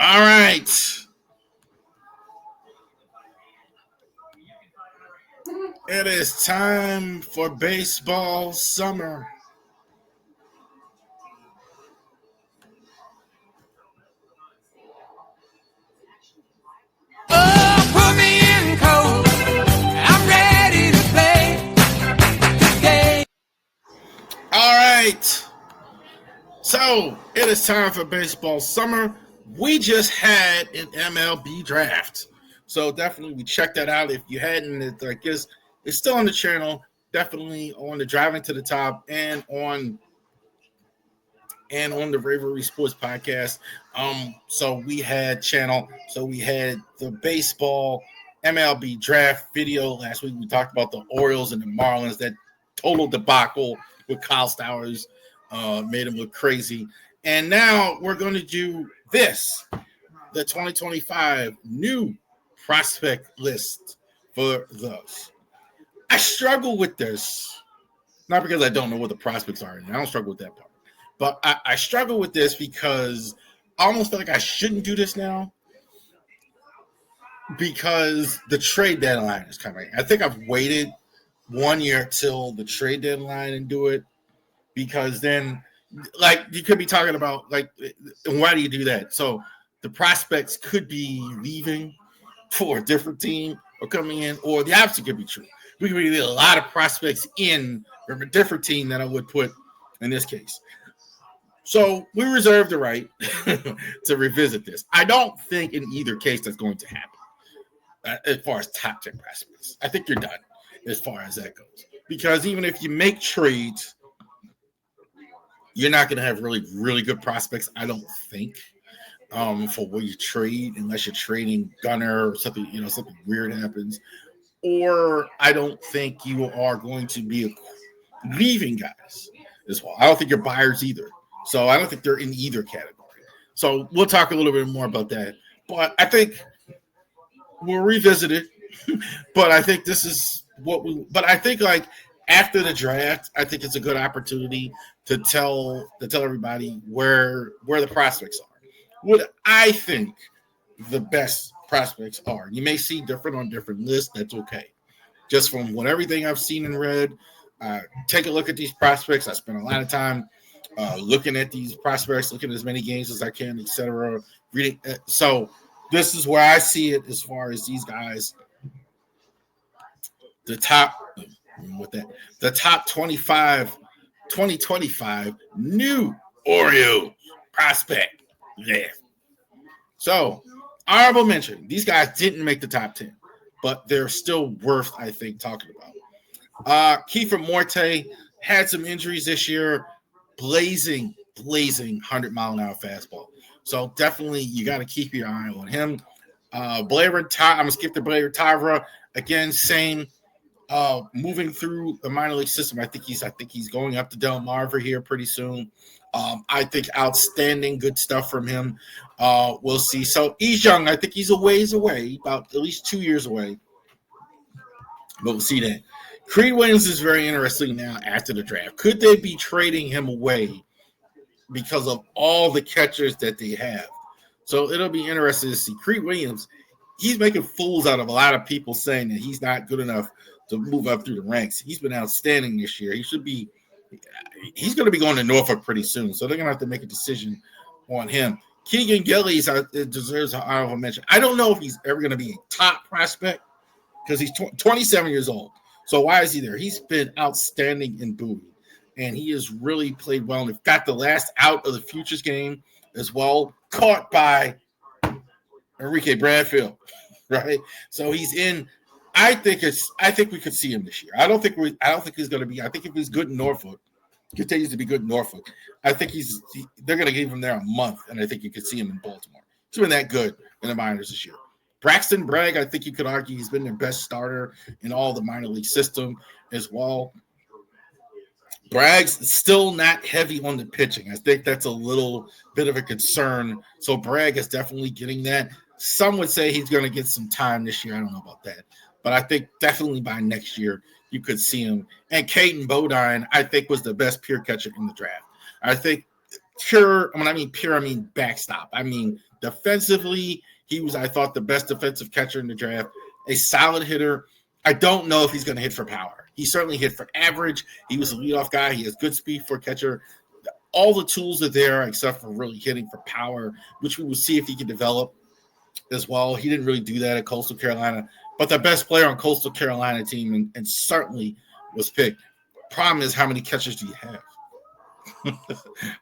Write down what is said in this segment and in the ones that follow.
All right. It is time for baseball summer. Oh, put me in cold. I'm ready to play this game. All right. So it is time for baseball summer. We just had an MLB draft. So definitely we check that out. If you hadn't, I guess it's still on the channel. Definitely on the Driving to the Top and on the Ravori Sports podcast. So we had the baseball MLB draft video last week. We talked about the Orioles and the Marlins, that total debacle with Kyle Stowers made him look crazy. And now we're going to do this, the 2025 new prospect list for those. I struggle with this, not because I don't know what the prospects are. I don't struggle with that part. But I struggle with this because I almost feel like I shouldn't do this now because the trade deadline is coming. I think I've waited 1 year till the trade deadline and do it because then, like, you could be talking about, like, why do you do that? So the prospects could be leaving for a different team or coming in, or the opposite could be true. We could be a lot of prospects in from a different team than I would put in this case. So we reserve the right to revisit this. I don't think in either case that's going to happen as far as top 10 prospects. I think you're done as far as that goes. Because even if you make trades, you're not going to have really, really good prospects, I don't think, for what you trade, unless you're trading Gunner or something, something weird happens. Or I don't think you are going to be leaving guys as well. I don't think you're buyers either. So I don't think they're in either category. So we'll talk a little bit more about that. But I think we'll revisit it. But I think this is but I think, like, after the draft, I think it's a good opportunity to tell everybody where the prospects are. What I think the best prospects are. You may see different on different lists. That's okay. Just from everything I've seen and read, take a look at these prospects. I spent a lot of time looking at these prospects, looking at as many games as I can, etc. Reading. So this is where I see it as far as these guys. The top 25, 2025 new Orioles prospect. Yeah. So honorable mention. These guys didn't make the top 10, but they're still worth, I think, talking about. Kiefer Marte had some injuries this year. Blazing 100-mile-an-hour fastball. So definitely you got to keep your eye on him. I'm going to skip to Blair Tavra. Again, same. Moving through the minor league system. I think he's going up to Del Marver here pretty soon. I think outstanding good stuff from him. We'll see. So he's young. I think he's a ways away, about at least 2 years away. But we'll see that. Creed Williams is very interesting now after the draft. Could they be trading him away because of all the catchers that they have? So it'll be interesting to see. Creed Williams, he's making fools out of a lot of people saying that he's not good enough to move up through the ranks. He's been outstanding this year. He's going to be going to Norfolk pretty soon. So they're going to have to make a decision on him. Keegan Gillies deserves an honorable mention. I don't know if he's ever going to be a top prospect because he's 27 years old. So why is he there? He's been outstanding in Bowie, and he has really played well. And in fact, the last out of the Futures game as well, caught by Enrique Bradfield, right? So he's in. I think we could see him this year. I don't think he's going to be. I think if he's good in Norfolk, continues to be good in Norfolk, I think they're going to give him there a month, and I think you could see him in Baltimore. He's been that good in the minors this year. Braxton Bragg, I think you could argue he's been their best starter in all the minor league system as well. Bragg's still not heavy on the pitching. I think that's a little bit of a concern. So Bragg is definitely getting that. Some would say he's going to get some time this year. I don't know about that. But I think definitely by next year you could see him. And Caden Bodine, I think, was the best pure catcher in the draft. I think pure. When I mean pure, I mean backstop. I mean defensively, he was, I thought, the best defensive catcher in the draft. A solid hitter. I don't know if he's going to hit for power. He certainly hit for average. He was a leadoff guy. He has good speed for a catcher. All the tools are there except for really hitting for power, which we will see if he can develop as well. He didn't really do that at Coastal Carolina, but the best player on Coastal Carolina team and certainly was picked. Problem is, how many catchers do you have?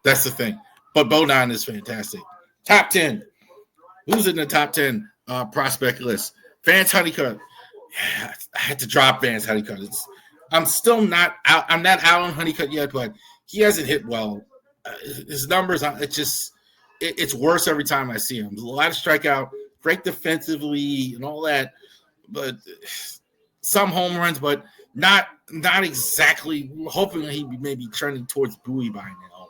That's the thing. But Bodine is fantastic. Top 10. Who's in the top 10 prospect list? Vance Honeycutt. Yeah, I had to drop Vance Honeycutt. I'm still not out. I'm not out on Honeycutt yet, but he hasn't hit well. His numbers, it's worse every time I see him. A lot of strikeout, great defensively and all that, but some home runs, but not exactly. We're hoping that he may be trending towards Bowie by now,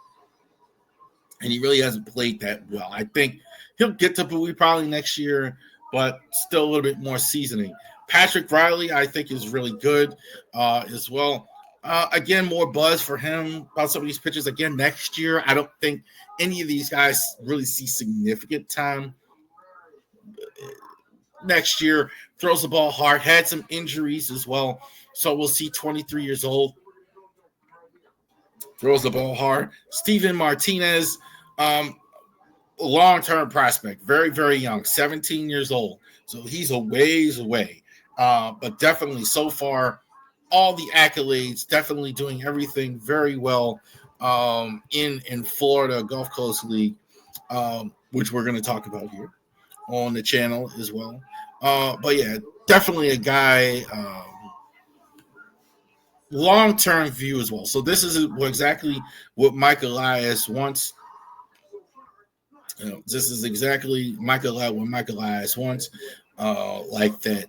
and he really hasn't played that well. I think he'll get to Bowie probably next year, but still a little bit more seasoning. Patrick Riley, I think, is really good as well. Again, more buzz for him about some of these pitches. Again, next year, I don't think any of these guys really see significant time next year. Throws the ball hard, had some injuries as well. So we'll see 23 years old. Throws the ball hard. Steven Martinez, long-term prospect, very, very young, 17 years old. So he's a ways away. But definitely so far, all the accolades, definitely doing everything very well in Florida Gulf Coast League, which we're going to talk about here on the channel as well. But yeah, definitely a guy, long-term view as well. So this is exactly what Mike Elias wants. This is exactly what Mike Elias wants. Like that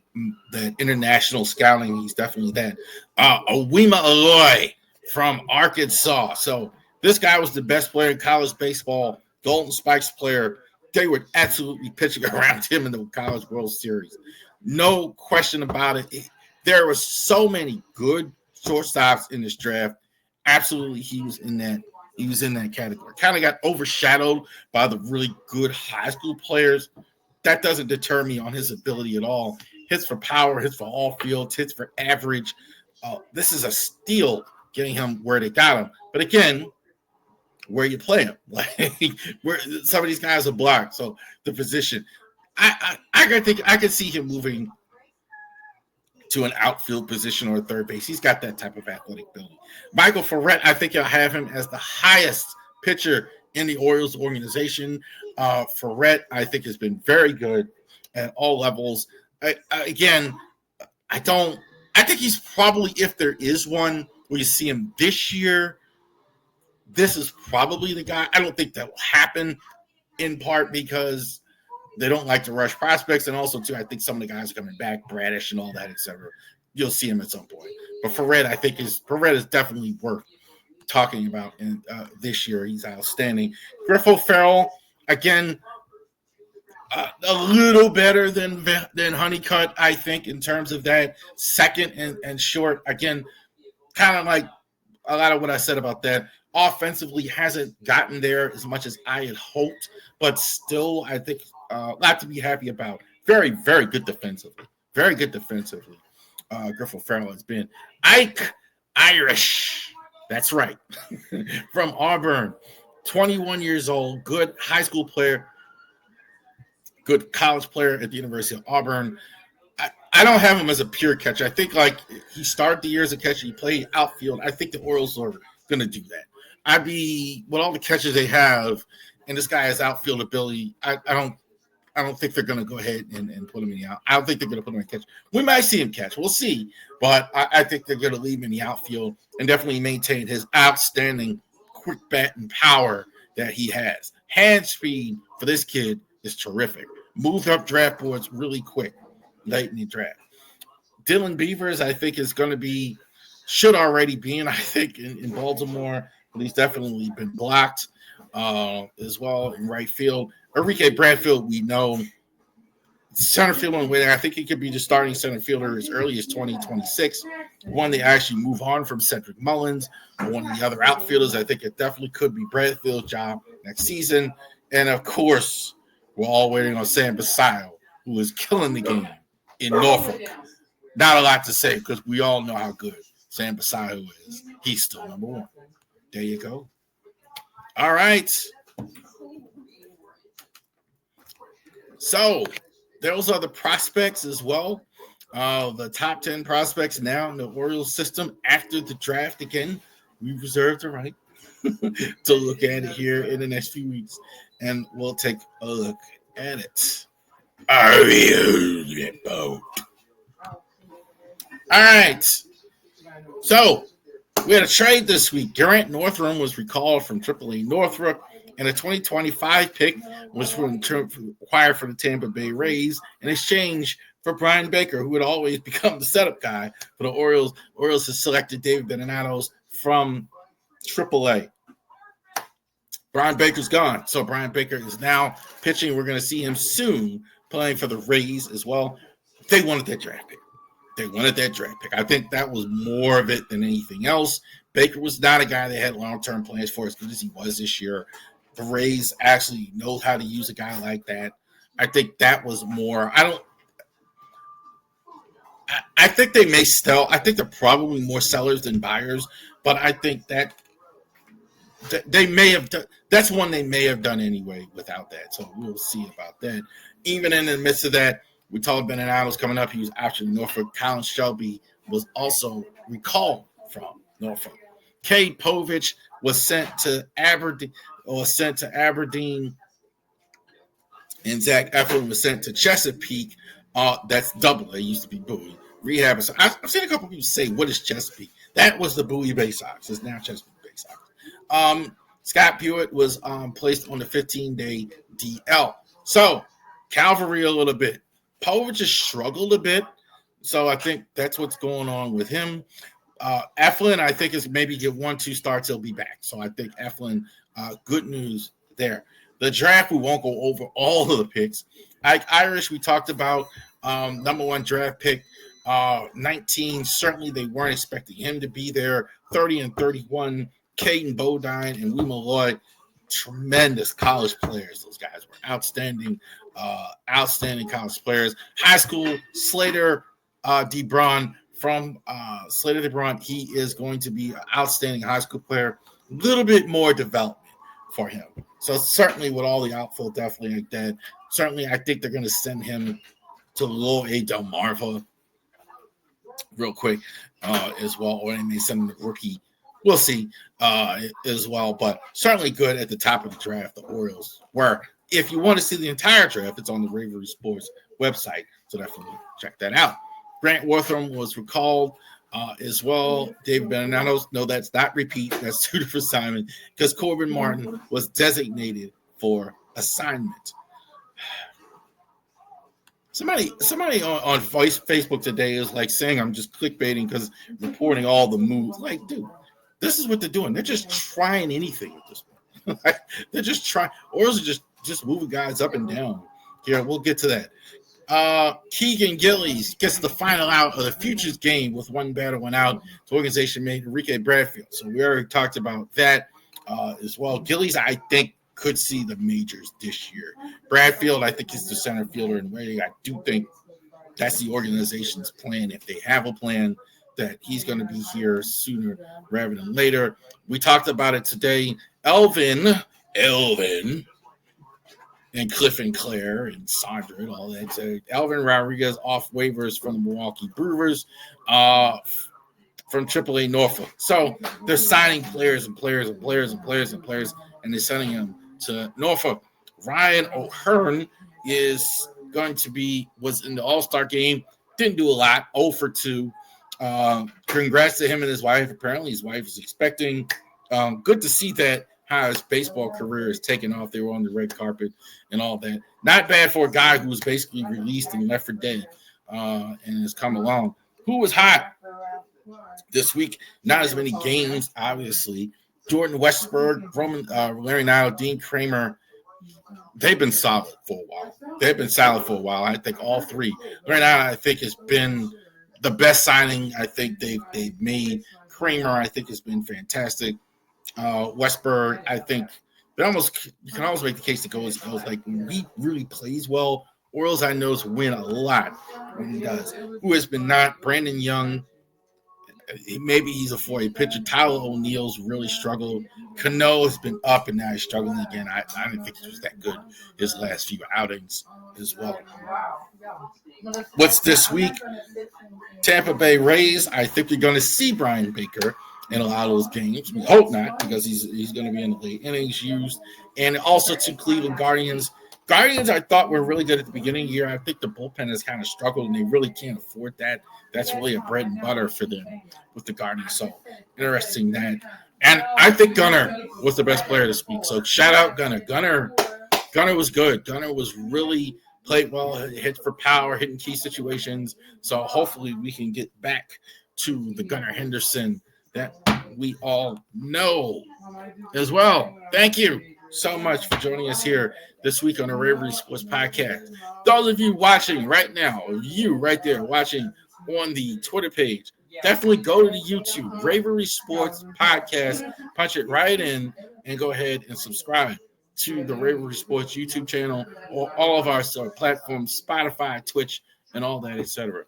international scouting, he's definitely that. Awima Aloy from Arkansas. So this guy was the best player in college baseball, Golden Spikes player. They were absolutely pitching around him in the College World Series. No question about it. There were so many good shortstops in this draft. Absolutely, he was in that category. Kind of got overshadowed by the really good high school players. That doesn't deter me on his ability at all. Hits for power, hits for all fields, hits for average. This is a steal getting him where they got him. But again, where you play him, like where some of these guys are blocked. So the position, I could see him moving to an outfield position or a third base. He's got that type of athletic ability. Michael Ferret, I think you'll have him as the highest pitcher in the Orioles organization. Ferret, I think, has been very good at all levels. I think he's probably, if there is one where you see him this year, this is probably the guy. I don't think that will happen, in part because they don't like to rush prospects, and also, too, I think some of the guys are coming back, Bradish and all that, etc. You'll see him at some point. But Ferret, I think, is definitely worth talking about this year. He's outstanding. Griffo Farrell, again, a little better than Honeycutt, I think, in terms of that second and short. Again, kind of like a lot of what I said about that. Offensively, hasn't gotten there as much as I had hoped, but still, I think, a lot to be happy about. Very, very good defensively. Very good defensively. Griffo Farrell has been. Ike Irish. That's right. From Auburn. 21 years old. Good high school player. Good college player at the University of Auburn. I don't have him as a pure catcher. I think, like, he started the year as a catcher. He played outfield. I think the Orioles are going to do that. With all the catchers they have, and this guy has outfield ability, I don't think they're going to go ahead and put him in the out. I don't think they're going to put him in catch. We might see him catch. We'll see. But I think they're going to leave him in the outfield and definitely maintain his outstanding quick bat and power that he has. Hand speed for this kid is terrific. Moved up draft boards really quick late in the draft. Dylan Beavers, I think, should already be in, I think, in Baltimore. But he's definitely been blocked as well in right field. Enrique Bradfield, we know center fielder and waiting. I think he could be the starting center fielder as early as 2026. One, they actually move on from Cedric Mullins. One of the other outfielders, I think it definitely could be Bradfield's job next season. And of course, we're all waiting on Sam Basallo, who is killing the game in Norfolk. Not a lot to say because we all know how good Sam Basallo is. He's still number one. There you go. All right. So those are the prospects as well. The top 10 prospects now in the Orioles system after the draft. Again, we reserve the right to look at it here in the next few weeks, and we'll take a look at it. Orioles Report. All right. So we had a trade this week. Garrett Northrum was recalled from AAA Northrop, and a 2025 pick was acquired for the Tampa Bay Rays in exchange for Brian Baker, who would always become the setup guy for the Orioles. Orioles has selected David Benatos from AAA. Brian Baker's gone, so Brian Baker is now pitching. We're going to see him soon playing for the Rays as well. They wanted that draft pick. I think that was more of it than anything else. Baker was not a guy that had long-term plans for as good as he was this year. The Rays actually know how to use a guy like that. I think that was more. I think they may sell. I think they're probably more sellers than buyers, but I think that they may have done. That's one they may have done anyway without that. So we'll see about that. Even in the midst of that, we told Benatos coming up. He was actually Norfolk. Colin Shelby was also recalled from Norfolk. Cade Povich was sent to Aberdeen, and Zach Eflin was sent to Chesapeake. That's double. It used to be Bowie Rehab. So I've seen a couple people say, "What is Chesapeake?" That was the Bowie Bay Sox. It's now Chesapeake Bay Sox. Scott Pewitt was placed on the 15-day DL. So cavalry a little bit. Povich has struggled a bit, so I think that's what's going on with him. Eflin, I think, is maybe get 1-2 starts, he'll be back. So I think Eflin, good news there. The draft, we won't go over all of the picks. Irish, we talked about number one draft pick, 19. Certainly, they weren't expecting him to be there. 30 and 31, Caden Bodine and Lee Malloy, tremendous college players. Those guys were outstanding college players. High school, Slater DeBron from Slater DeBron. He is going to be an outstanding high school player. A little bit more development for him. So certainly with all the outfield, definitely like that. Certainly, I think they're going to send him to Lowell A. Delmarva real quick as well, or they may send him to rookie. We'll see as well, but certainly good at the top of the draft, the Orioles were. If you want to see the entire draft, it's on the Ravori Sports website, so definitely check that out. Grant Wortham was recalled as well. David Benatos, no, that's not repeat. That's two different assignment because Corbin Martin was designated for assignment. Somebody on Facebook today is like saying I'm just clickbaiting because reporting all the moves. Like, dude, this is what they're doing. They're just trying anything at this point. Like, they're just trying. Orioles are just moving guys up and down. Here, we'll get to that. Keegan Gillies gets the final out of the Futures game with one batter, one out. The organization made Enrique Bradfield. So we already talked about that as well. Gillies, I think, could see the majors this year. Bradfield, I think, is the center fielder in waiting. I do think that's the organization's plan. If they have a plan, that he's going to be here sooner rather than later. We talked about it today. Elvin, and Cliff and Claire and Sandra and all that. So Elvin Rodriguez off waivers from the Milwaukee Brewers from AAA Norfolk. So they're signing players, and they're sending them to Norfolk. Ryan O'Hearn was in the All-Star game. Didn't do a lot, 0 for 2. Congrats to him and his wife. Apparently his wife is expecting. Good to see that how his baseball career is taking off. They were on the red carpet and all that. Not bad for a guy who was basically released and left for dead and has come along. Who was hot this week? Not as many games, obviously. Jordan Westberg, Larry Nile, Dean Kramer, they've been solid for a while. they've been solid for a while. I think all three. Right now, I think has been the best signing I think they've made. Kramer, I think, has been fantastic. Westberg, I think you can almost make the case that goes like when he really plays well. Orioles, I know, win a lot when he does. Who has been not Brandon Young? Maybe he's a 4A pitcher. Tyler O'Neill's really struggled. Cano has been up and now he's struggling again. I didn't think he was that good his last few outings as well. What's this week? Tampa Bay Rays. I think you're going to see Brian Baker in a lot of those games. We hope not, because he's going to be in the late innings used. And also to Cleveland Guardians. Guardians, I thought, were really good at the beginning of the year. I think the bullpen has kind of struggled, and they really can't afford that. That's really a bread and butter for them with the Guardians. So interesting that. And I think Gunnar was the best player this week. So shout out Gunnar. Gunnar was good. Gunnar was really played well, hit for power, hitting key situations. So hopefully we can get back to the Gunnar Henderson that we all know as well. Thank you so much for joining us here this week on the Ravori Sports Podcast. Those of you watching right now, you right there watching on the Twitter page, definitely go to the YouTube, Ravori Sports Podcast, punch it right in, and go ahead and subscribe to the Ravori Sports YouTube channel or all of our platforms, Spotify, Twitch, and all that, etc.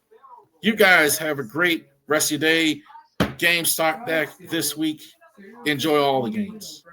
You guys have a great rest of your day. Games start back this week. Enjoy all the games.